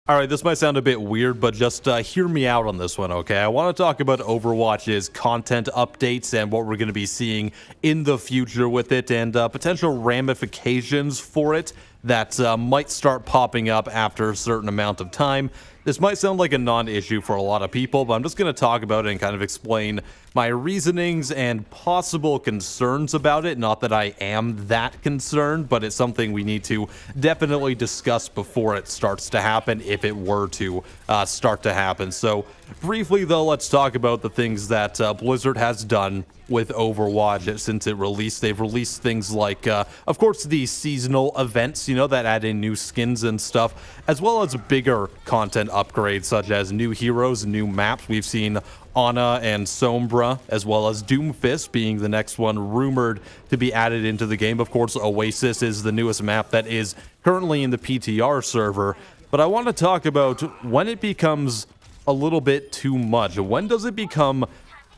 Alright, this might sound a bit weird, but just hear me out on this one, okay? I want to talk about Overwatch's content updates and what we're going to be seeing in the future with it, and potential ramifications for it that might start popping up after a certain amount of time. This might sound like a non-issue for a lot of people, but I'm just going to talk about it and kind of explain my reasonings and possible concerns about it. Not that I am that concerned, but it's something we need to definitely discuss before it starts to happen, if it were to start to happen. So briefly though, let's talk about the things that Blizzard has done with Overwatch since it released. They've released things like, of course, the seasonal events, you know, that add in new skins and stuff, as well as bigger content upgrades such as new heroes, new maps. We've seen Ana and Sombra, as well as Doomfist being the next one rumored to be added into the game. Of course, Oasis is the newest map that is currently in the PTR server. But I want to talk about when it becomes a little bit too much. When does it become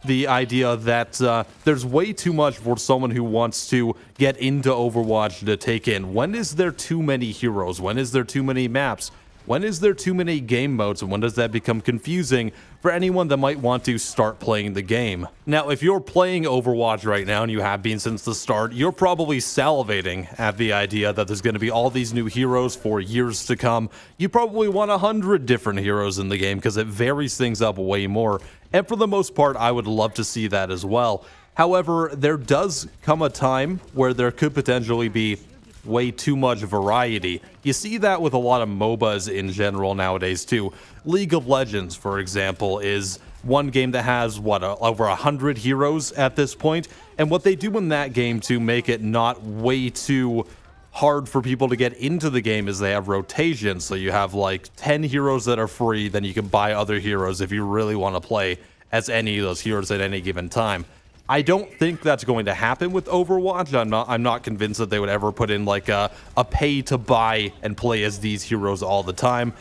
the idea that there's way too much for someone who wants to get into Overwatch to take in? When is there too many heroes? When is there too many maps? When is there too many game modes, and when does that become confusing for anyone that might want to start playing the game? Now, if you're playing Overwatch right now, and you have been since the start, you're probably salivating at the idea that there's going to be all these new heroes for years to come. You probably want 100 different heroes in the game because it varies things up way more. And for the most part, I would love to see that as well. However, there does come a time where there could potentially be way too much variety. You see that with a lot of MOBAs in general nowadays too. League of Legends, for example, is one game that has, over 100 heroes at this point. And what they do in that game to make it not way too hard for people to get into the game is they have rotations. So you have like 10 heroes that are free, then you can buy other heroes if you really want to play as any of those heroes at any given time. I don't think that's going to happen with Overwatch. I'm not convinced that they would ever put in like a pay to buy and play as these heroes all the time.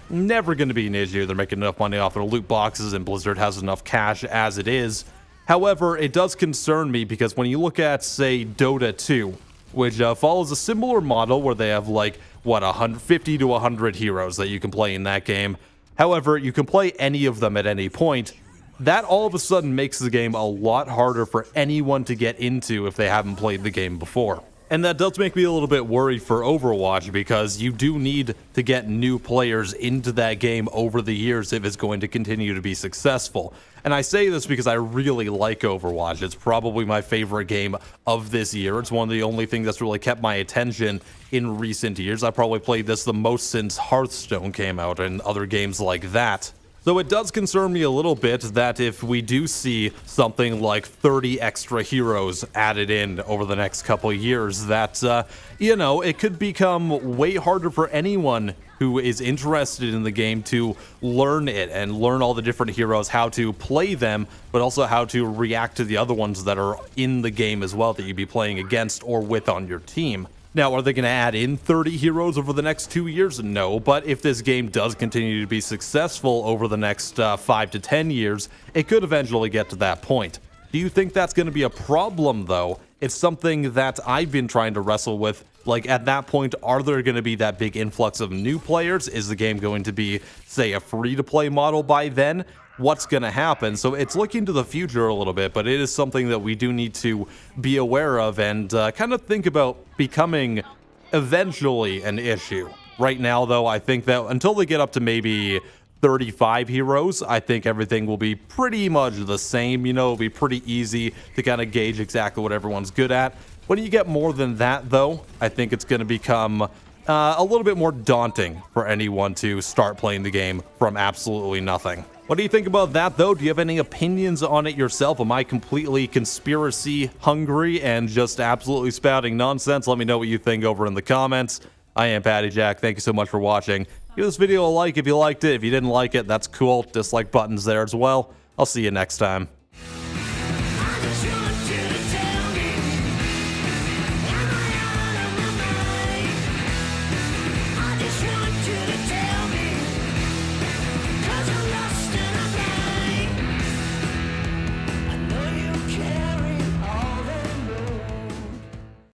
Never going to be an issue. They're making enough money off their loot boxes, and Blizzard has enough cash as it is. However, it does concern me because when you look at, say, Dota 2, which follows a similar model where they have like, 50 to 100 heroes that you can play in that game. However, you can play any of them at any point. That all of a sudden makes the game a lot harder for anyone to get into if they haven't played the game before. And that does make me a little bit worried for Overwatch, because you do need to get new players into that game over the years if it's going to continue to be successful. And I say this because I really like Overwatch. It's probably my favorite game of this year. It's one of the only things that's really kept my attention in recent years. I probably played this the most since Hearthstone came out and other games like that. So it does concern me a little bit that if we do see something like 30 extra heroes added in over the next couple of years, that, you know, it could become way harder for anyone who is interested in the game to learn it and learn all the different heroes, how to play them, but also how to react to the other ones that are in the game as well that you'd be playing against or with on your team. Now, are they going to add in 30 heroes over the next 2 years? No, but if this game does continue to be successful over the next 5 to 10 years, it could eventually get to that point. Do you think that's going to be a problem, though? It's something that I've been trying to wrestle with. Like, at that point, are there going to be that big influx of new players? Is the game going to be, say, a free-to-play model by then? What's going to happen? So it's looking to the future a little bit, but it is something that we do need to be aware of and kind of think about becoming eventually an issue. Right now, though, I think that until they get up to maybe 35 heroes, I think everything will be pretty much the same. You know, it'll be pretty easy to kind of gauge exactly what everyone's good at. When you get more than that, though, I think it's going to become a little bit more daunting for anyone to start playing the game from absolutely nothing. What do you think about that, though? Do you have any opinions on it yourself? Am I completely conspiracy hungry and just absolutely spouting nonsense? Let me know what you think over in the comments. I am IAmPattyJack. Thank you so much for watching. Give this video a like if you liked it. If you didn't like it, that's cool. Dislike button's there as well. I'll see you next time.